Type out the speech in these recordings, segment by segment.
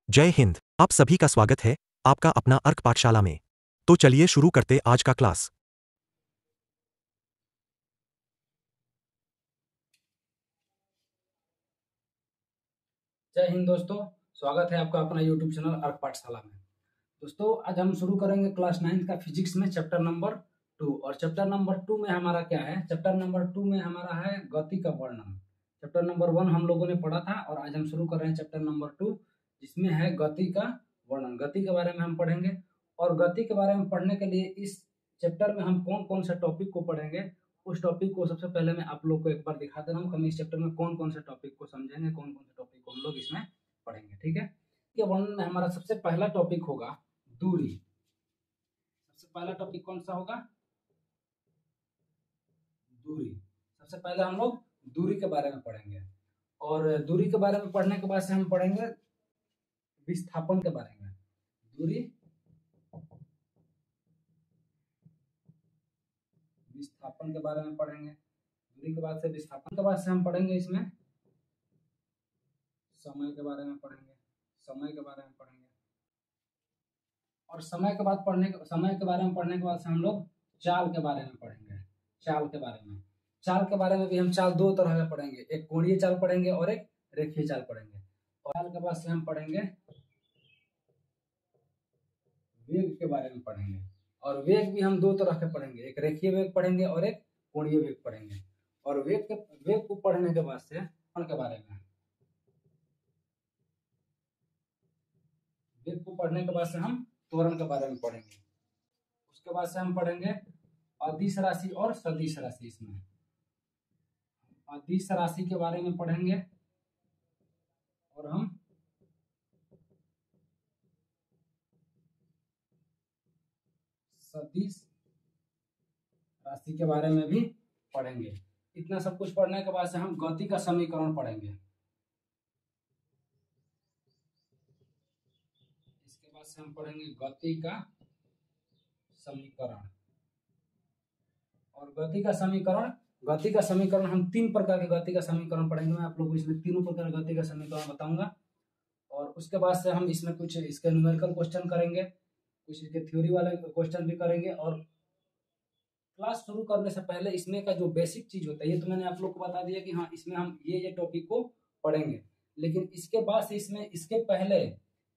जय हिंद। आप सभी का स्वागत है आपका अपना अर्क पाठशाला में। तो चलिए शुरू करते आज का क्लास। जय हिंद दोस्तों, स्वागत है आपका अपना YouTube चैनल अर्क पाठशाला में। दोस्तों आज हम शुरू करेंगे क्लास 9 का फिजिक्स में चैप्टर नंबर 2। और चैप्टर नंबर 2 में हमारा क्या है? चैप्टर नंबर 2 में हमारा है गति का वर्णन। चैप्टर नंबर 1 हम लोगों ने पढ़ा था और आज हम शुरू कर रहे हैं चैप्टर नंबर 2, जिसमें है गति का वर्णन। गति के बारे में हम पढ़ेंगे और गति के बारे में पढ़ने के लिए इस चैप्टर में हम कौन कौन से टॉपिक को पढ़ेंगे, उस टॉपिक को सबसे पहले मैं आप लोग को एक बार दिखा दे रहा हूँ कि हम इस चैप्टर में कौन कौन से टॉपिक को समझेंगे, कौन कौन से टॉपिक को हम लोग इसमें पढ़ेंगे। ठीक है, के वर्णन में हमारा सबसे पहला टॉपिक होगा दूरी। सबसे पहला टॉपिक कौन सा होगा? दूरी। सबसे पहले हम लोग दूरी के बारे में पढ़ेंगे और दूरी के बारे में पढ़ने के बाद से हम पढ़ेंगे विस्थापन के बारे में। दूरी, विस्थापन के बारे में पढ़ेंगे। दूरी के बाद से विस्थापन के बाद से हम पढ़ेंगे इसमें समय के बारे में पढ़ेंगे। समय के बारे में पढ़ेंगे और समय के बारे में पढ़ने के बाद से हम लोग चाल के बारे में पढ़ेंगे। चाल के बारे में भी हम चाल दो तरह का पढ़ेंगे, एक कोणीय चाल पढ़ेंगे और एक रेखीय चाल पढ़ेंगे। और चाल के बाद से हम पढ़ेंगे वेग के बारे में पढ़ेंगे और वेग भी हम दो तरह के पढ़ेंगे, एक रेखीय वेग पढ़ेंगे और एक कोणीय वेग पढ़ेंगे। और वेग को पढ़ने के बाद से के बारे में वेग को पढ़ने के बाद से हम त्वरण के बारे में पढ़ेंगे। उसके बाद से हम पढ़ेंगे अदिश राशि और सदिश राशि। इसमें अदिश राशि के बारे में पढ़ेंगे और हम सदिश राशि के बारे में भी पढ़ेंगे। इतना सब कुछ पढ़ने के बाद से हम गति का समीकरण पढ़ेंगे। इसके बाद से हम पढ़ेंगे गति का समीकरण। और गति का समीकरण हम 3 प्रकार के गति का समीकरण पढ़ेंगे। मैं आप लोगों को इसमें तीनों प्रकार गति का समीकरण बताऊंगा और उसके बाद से हम इसमें कुछ इसके न्यूमेरिकल क्वेश्चन करेंगे, कुछ इसके थ्योरी वाले क्वेश्चन भी करेंगे। और क्लास शुरू करने से पहले इसमें का जो बेसिक चीज होता है, ये तो मैंने आप लोग को बता दिया कि हाँ इसमें हम ये टॉपिक को पढ़ेंगे, लेकिन इसके बाद से इसके पहले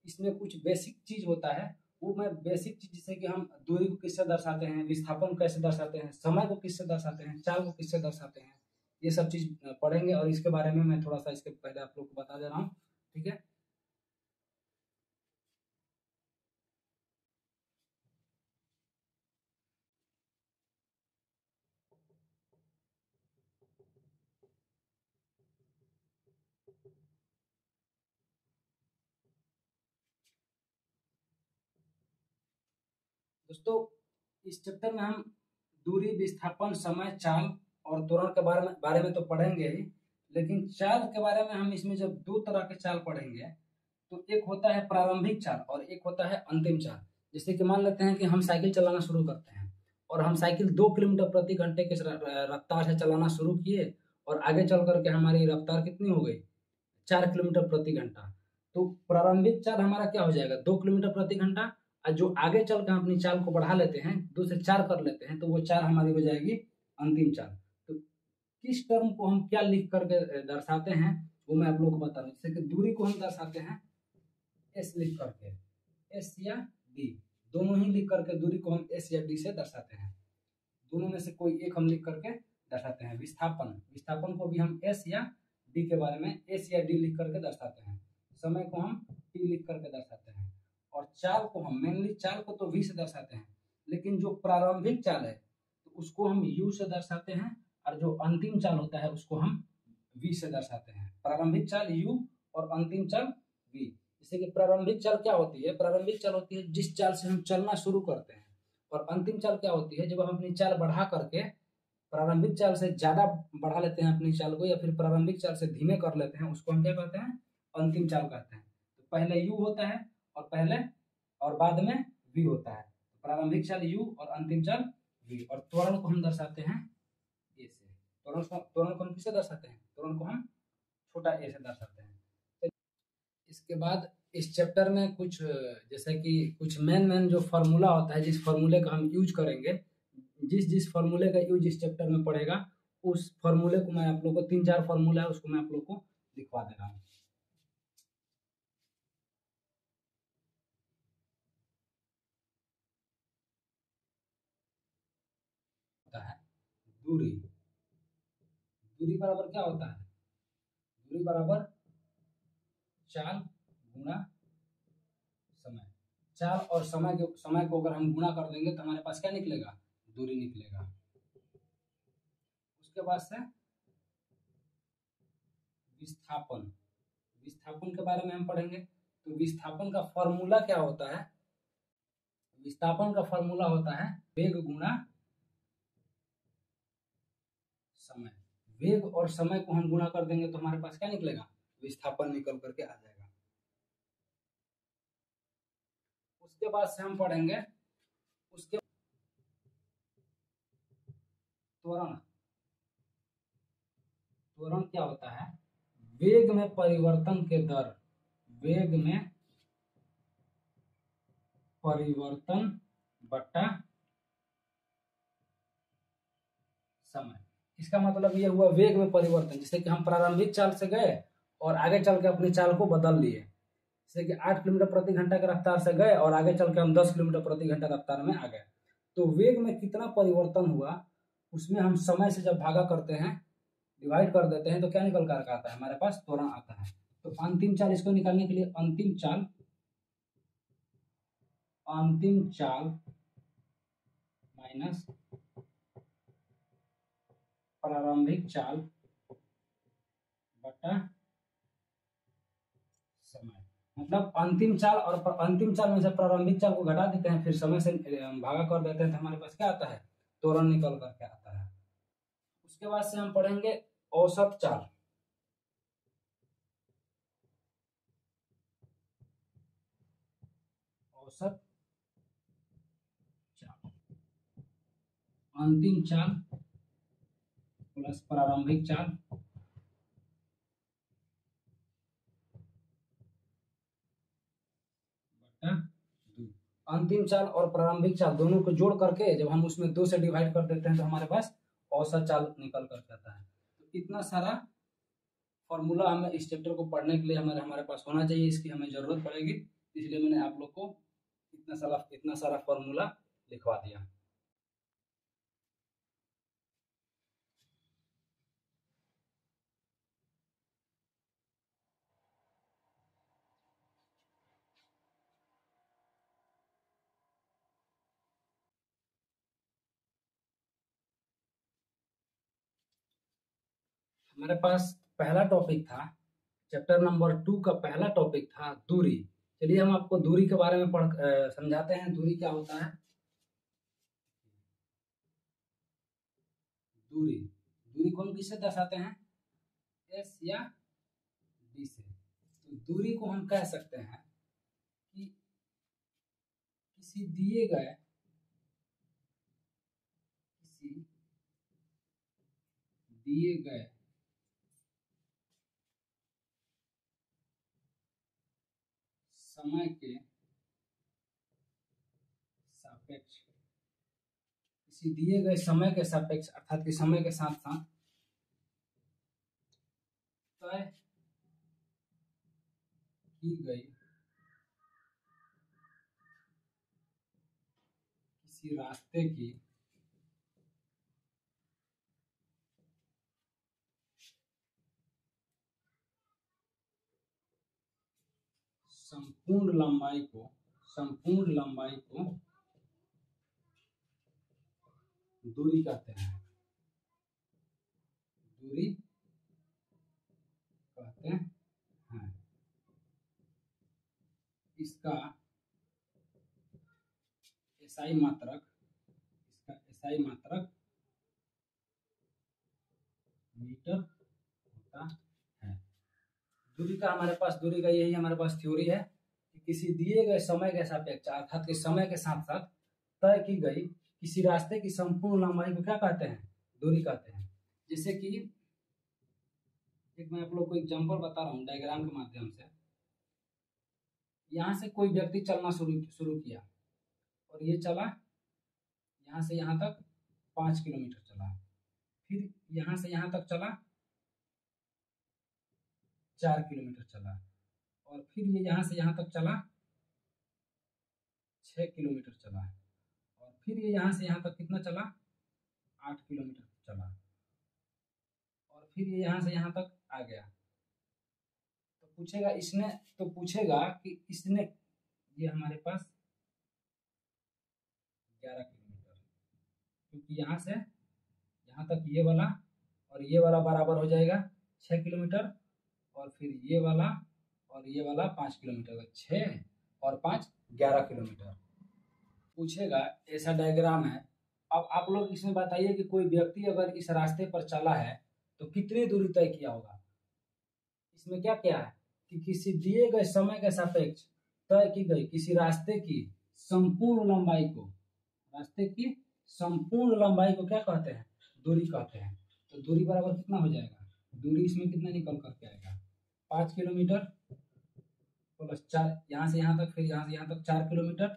इसमें कुछ बेसिक चीज होता है। वो मैं बेसिक चीज, जैसे कि हम दूरी को किससे दर्शाते हैं, विस्थापन कैसे दर्शाते हैं, समय को किससे दर्शाते हैं, चाल को किससे दर्शाते हैं, ये सब चीज पढ़ेंगे। और इसके बारे में मैं थोड़ा सा इसके पहले आप लोग को बता दे रहा हूँ। ठीक है, दोस्तों इस चैप्टर में हम दूरी, विस्थापन, समय, चाल और त्वरण के बारे में तो पढ़ेंगे ही, लेकिन चाल के बारे में हम इसमें जब 2 तरह के चाल पढ़ेंगे तो एक होता है प्रारंभिक चाल और एक होता है अंतिम चाल। जैसे कि मान लेते हैं कि हम साइकिल चलाना शुरू करते हैं और हम साइकिल 2 किलोमीटर प्रति घंटे के रफ्तार से चलाना शुरू किए और आगे चल करके हमारी रफ्तार कितनी हो गई? 4 किलोमीटर प्रति घंटा। तो प्रारंभिक चाल हमारा क्या हो जाएगा? 2 किलोमीटर प्रति घंटा। और जो आगे चल कर अपनी चाल को बढ़ा लेते हैं, 2 से 4 कर लेते हैं, तो वो चाल हमारी हो जाएगी अंतिम चाल। तो किस टर्म को हम क्या लिख करके दर्शाते हैं वो मैं आप लोगों को बता रहा हूँ। जैसे कि दूरी को हम दर्शाते हैं एस लिख करके, एस या डी, दोनों ही लिख करके दूरी को हम एस या डी से दर्शाते हैं। दोनों में से कोई एक हम लिख करके दर्शाते हैं। विस्थापन को भी हम एस या डी के बारे में एस या डी लिख करके दर्शाते हैं। समय को हम टी लिख करके दर्शाते हैं और चाल को हम मेनली चाल को तो वी से दर्शाते हैं, लेकिन जो प्रारंभिक चाल है तो उसको हम यू से दर्शाते हैं और जो अंतिम चाल होता है उसको हम वी से दर्शाते हैं। प्रारंभिक चाल यू और अंतिम चाल वी। जैसे कि प्रारंभिक चाल क्या होती है? प्रारंभिक चाल होती है जिस चाल से हम चलना शुरू करते हैं, और अंतिम चाल क्या होती है? जब हम अपनी चाल बढ़ा करके प्रारंभिक चाल से ज्यादा बढ़ा लेते हैं अपनी चाल को, या फिर प्रारंभिक चाल से धीमे कर लेते हैं, उसको हम क्या कहते हैं? अंतिम चाल कहते हैं। तो पहले यू होता है और बाद में वी होता है। प्रारंभिक चाल यू और अंतिम चाल वी। और त्वरण को हम दर्शाते हैं ए से। त्वरण को हम किससे दर्शाते हैं? त्वरण को हम छोटा ए से दर्शाते हैं। इसके बाद इस चैप्टर में कुछ जैसे कि कुछ मेन जो फार्मूला होता है, जिस फार्मूले का हम यूज करेंगे, जिस फार्मूले का यूज इस चैप्टर में पड़ेगा, उस फार्मूले को मैं आप लोग को 3-4 फार्मूला है उसको मैं आप लोग को दिखवा दे रहा हूँ। होता है दूरी, दूरी बराबर क्या होता है? दूरी बराबर चाल गुणा समय। चाल और समय को अगर हम गुणा कर देंगे तो हमारे पास क्या निकलेगा? दूरी निकलेगा। उसके बाद से विस्थापन, विस्थापन के बारे में हम पढ़ेंगे। तो विस्थापन का फॉर्मूला क्या होता है? विस्थापन का फॉर्मूला होता है वेग गुणा समय। वेग और समय को हम गुणा कर देंगे तो हमारे पास क्या निकलेगा? विस्थापन निकल करके आ जाएगा। उसके बाद से हम पढ़ेंगे उसके त्वरण। त्वरण क्या होता है? वेग में परिवर्तन के दर, वेग में परिवर्तन बट्टा समय। इसका मतलब ये हुआ वेग में परिवर्तन, जैसे कि हम प्रारंभिक चाल से गए और आगे चल के अपनी चाल को बदल लिए। जैसे कि 8 किलोमीटर प्रति घंटा की रफ्तार से गए और आगे चल के हम 10 किलोमीटर प्रति घंटा रफ्तार में आ गए। तो वेग में कितना परिवर्तन हुआ, उसमें हम समय से जब भागा करते हैं, डिवाइड कर देते हैं, तो क्या निकल कर आता है? हमारे पास त्वरण आता है। तो अंतिम चाल, इसको निकालने के लिए अंतिम चाल माइनस प्रारंभिक चाल बटा समय। मतलब अंतिम चाल और अंतिम चाल में से प्रारंभिक चाल को घटा देते हैं, फिर समय से भागा कर देते हैं, तो हमारे पास क्या आता है? त्वरण निकल करके आता है। उसके बाद से हम पढ़ेंगे औसत चाल। औसत चाल, अंतिम चाल प्लस प्रारंभिक चाल बटा 2। अंतिम चाल और प्रारंभिक चाल दोनों को जोड़ करके जब हम उसमें 2 से डिवाइड कर देते हैं तो हमारे पास औसत चाल निकल कर आता है। तो इतना सारा फॉर्मूला हमें इस चैप्टर को पढ़ने के लिए हमारे पास होना चाहिए, इसकी हमें जरूरत पड़ेगी, इसलिए मैंने आप लोग को इतना सारा फॉर्मूला लिखवा दिया। हमारे पास पहला टॉपिक था, चैप्टर नंबर 2 का पहला टॉपिक था दूरी। चलिए हम आपको दूरी के बारे में समझाते हैं, दूरी क्या होता है। दूरी, दूरी को हम किससे दर्शाते हैं? एस या डी से। तो दूरी को हम कह सकते हैं कि किसी दिए गए समय के सापेक्ष, किसी दिए गए समय के सापेक्ष अर्थात कि समय के साथ साथ तय की गई किसी रास्ते की संपूर्ण लंबाई को दूरी कहते हैं। दूरी कहते हैं। इसका एसआई मात्रक मीटर होता है। दूरी का यही हमारे पास थ्योरी है कि किसी दिए गए समय के सापेक्ष अर्थात कि समय के साथ साथ तय की गई किसी रास्ते की संपूर्ण लंबाई को क्या कहते हैं? दूरी कहते हैं। जैसे कि एक मैं आप लोग को एग्जांपल बता रहा हूँ डायग्राम के माध्यम से। यहाँ से कोई व्यक्ति चलना शुरू शुरू किया और ये चला यहाँ से यहाँ तक 5 किलोमीटर चला, फिर यहाँ से यहाँ तक चला 4 किलोमीटर चला, और फिर ये यहाँ से यहाँ तक चला 6 किलोमीटर चला, और फिर ये यहाँ से यहाँ तक कितना चला 8 किलोमीटर चला, और फिर ये यहाँ से यहाँ तक आ गया। तो पूछेगा कि इसने ये हमारे पास 11 किलोमीटर, क्योंकि यहाँ से यहाँ तक ये वाला और ये वाला बराबर हो जाएगा 6 किलोमीटर, और फिर ये वाला और ये वाला 5 किलोमीटर, 6 और 5 11 किलोमीटर। पूछेगा ऐसा डायग्राम है, अब आप लोग इसमें बताइए कि कोई व्यक्ति अगर इस रास्ते पर चला है तो कितनी दूरी तय किया होगा। इसमें क्या क्या है कि किसी दिए गए समय के सापेक्ष तय की गई किसी रास्ते की संपूर्ण लंबाई को, रास्ते की संपूर्ण लंबाई को क्या कहते हैं, दूरी कहते हैं। तो दूरी बराबर कितना हो जाएगा, दूरी इसमें कितना निकल करके आएगा 5 किलोमीटर प्लस 4, यहाँ से यहाँ तक, फिर यहाँ से यहाँ तक 4 किलोमीटर,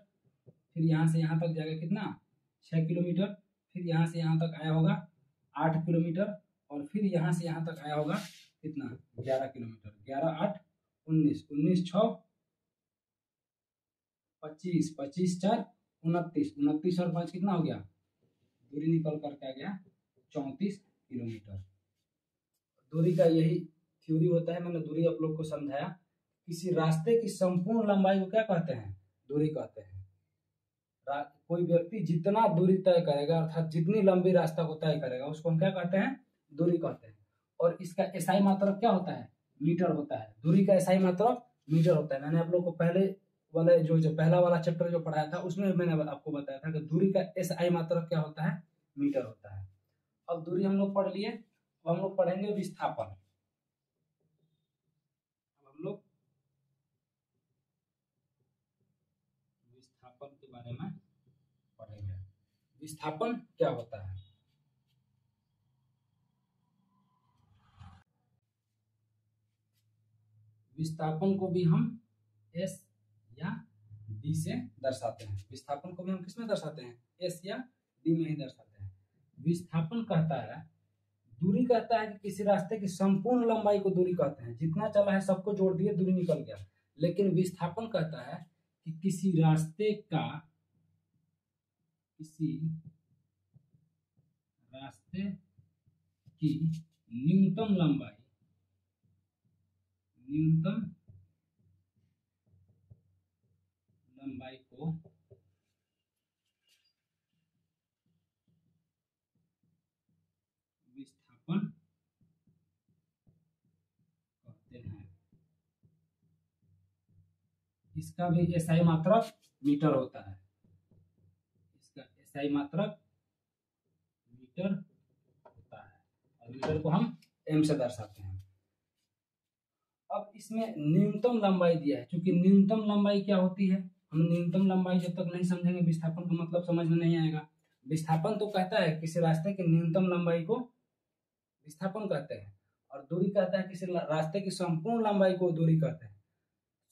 फिर यहाँ से यहाँ तक जाएगा कितना 6 किलोमीटर, फिर यहाँ से यहाँ तक आया होगा 8 किलोमीटर, और फिर यहाँ से यहाँ तक आया होगा कितना 11 किलोमीटर। 11 8 19, 19 6 25, 25 4 29, 29 और 5 कितना हो गया, दूरी निकल करके आ गया 34 किलोमीटर। दूरी का यही थ्योरी होता है, मैंने दूरी आप लोग को समझाया। किसी रास्ते की संपूर्ण लंबाई को क्या कहते हैं, दूरी कहते हैं। कोई व्यक्ति जितना दूरी तय करेगा, अर्थात जितनी लंबी रास्ता को तय करेगा, उसको हम क्या कहते हैं, दूरी कहते हैं। और इसका एसआई मात्रक क्या होता है, मीटर होता है। दूरी का एसआई मात्रक मीटर होता है। मैंने आप लोग को पहले वाले जो पहला वाला चैप्टर जो पढ़ाया था उसमें मैंने आपको बताया था कि दूरी का एसआई मात्रक क्या होता है, मीटर होता है। अब दूरी हम लोग पढ़ लिए, अब हम लोग पढ़ेंगे विस्थापन। हम लोग विस्थापन के बारे में पढ़ेंगे। विस्थापन क्या होता है, विस्थापन को भी हम एस या डी से दर्शाते हैं। विस्थापन को भी हम किस में दर्शाते हैं, एस या डी में ही दर्शाते हैं। विस्थापन कहता है, दूरी कहता है कि किसी रास्ते की संपूर्ण लंबाई को दूरी कहते हैं। जितना चला है सबको जोड़ दिए, दूरी निकल गया। लेकिन विस्थापन कहता है कि किसी रास्ते की न्यूनतम लंबाई को विस्थापन कहते हैं। इसका भी एसआई मात्रक मीटर होता है। इसका एसआई मात्रक मीटर होता है, और मीटर को हम एम से दर्शाते हैं। अब इसमें न्यूनतम लंबाई दिया है। क्योंकि न्यूनतम लंबाई क्या होती है, हम न्यूनतम लंबाई जब तक नहीं समझेंगे विस्थापन का मतलब समझ में नहीं आएगा। विस्थापन तो कहता है किसी रास्ते की न्यूनतम लंबाई को विस्थापन कहते हैं, और दूरी कहता है किसी रास्ते की संपूर्ण लंबाई को दूरी कहते हैं।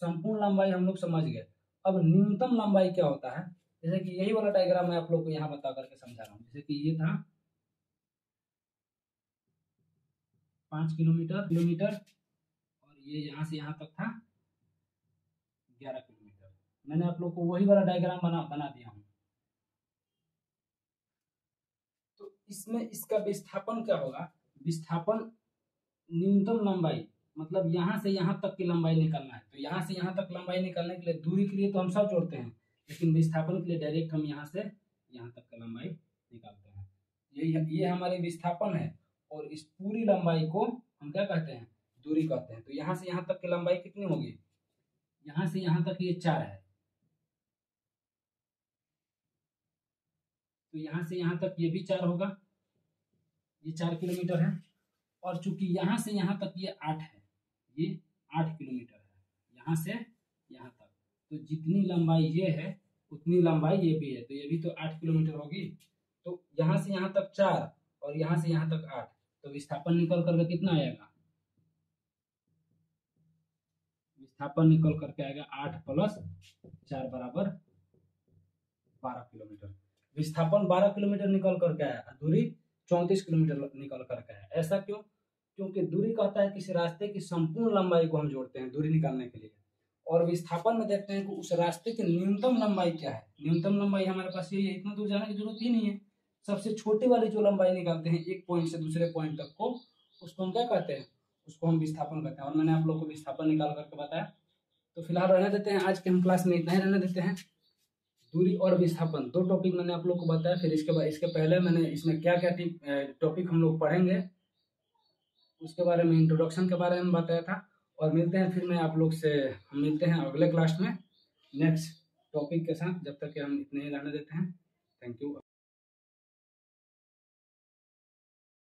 संपूर्ण लंबाई हम लोग समझ गए। अब न्यूनतम लंबाई क्या होता है, जैसे कि यही वाला डायग्राम मैं आप लोग को यहाँ बता करके समझा रहा हूँ। जैसे कि ये था 5 किलोमीटर, और ये यहाँ से यहाँ तक था 11 किलोमीटर। मैंने आप लोग को वही वाला डायग्राम बना दिया हूँ। तो इसमें इसका विस्थापन क्या होगा, विस्थापन न्यूनतम लंबाई मतलब यहाँ से यहाँ तक की लंबाई निकालना है। तो यहाँ से यहाँ तक लंबाई निकालने के लिए, दूरी के लिए तो हम सब जोड़ते हैं, लेकिन विस्थापन के लिए डायरेक्ट हम यहाँ से यहाँ तक की लंबाई निकालते हैं। ये हमारे विस्थापन है, और इस पूरी लंबाई को हम क्या कहते हैं, दूरी कहते हैं। तो यहाँ से यहाँ तक की लंबाई कितनी होगी, यहाँ से यहाँ तक ये 4 है, तो यहाँ से यहाँ तक ये भी 4 होगा, ये 4 किलोमीटर है। और चूंकि यहाँ से यहाँ तक ये 8 है, ये 8 किलोमीटर है यहाँ से यहाँ तक। तो जितनी लंबाई ये है उतनी लंबाई ये भी है, तो ये भी तो 8 किलोमीटर होगी। तो यहाँ से यहाँ तक 4 और यहाँ से यहाँ तक 8, तो विस्थापन निकल करके कितना आएगा, विस्थापन निकल करके आएगा 8 + 4 बराबर 12 किलोमीटर। विस्थापन 12 किलोमीटर निकल करके आया, दूरी 34 किलोमीटर निकल करके आया। ऐसा क्यों? क्योंकि दूरी कहता है किसी रास्ते की संपूर्ण लंबाई को हम जोड़ते हैं दूरी निकालने के लिए, और विस्थापन में देखते हैं कि उस रास्ते की न्यूनतम लंबाई क्या है। न्यूनतम लंबाई हमारे पास यही है, इतना दूर जाने की जरूरत ही नहीं है। सबसे छोटी वाली जो लंबाई निकालते हैं एक पॉइंट से दूसरे पॉइंट तक को, उसको हम क्या कहते हैं? उसको हम विस्थापन कहते हैं। और मैंने आप लोग को विस्थापन निकाल करके बताया। तो फिलहाल रहने देते हैं, आज के हम क्लास में इतना ही रहने देते हैं। दूरी और विस्थापन 2 टॉपिक मैंने आप लोग को बताया। फिर इसके पहले मैंने इसमें क्या क्या टॉपिक हम लोग पढ़ेंगे उसके बारे में, इंट्रोडक्शन के बारे में बताया था। और मिलते हैं फिर मैं आप लोग से, हम मिलते हैं अगले क्लास में नेक्स्ट टॉपिक के साथ। जब तक कि हम इतने ही रहने देते हैं। Thank you.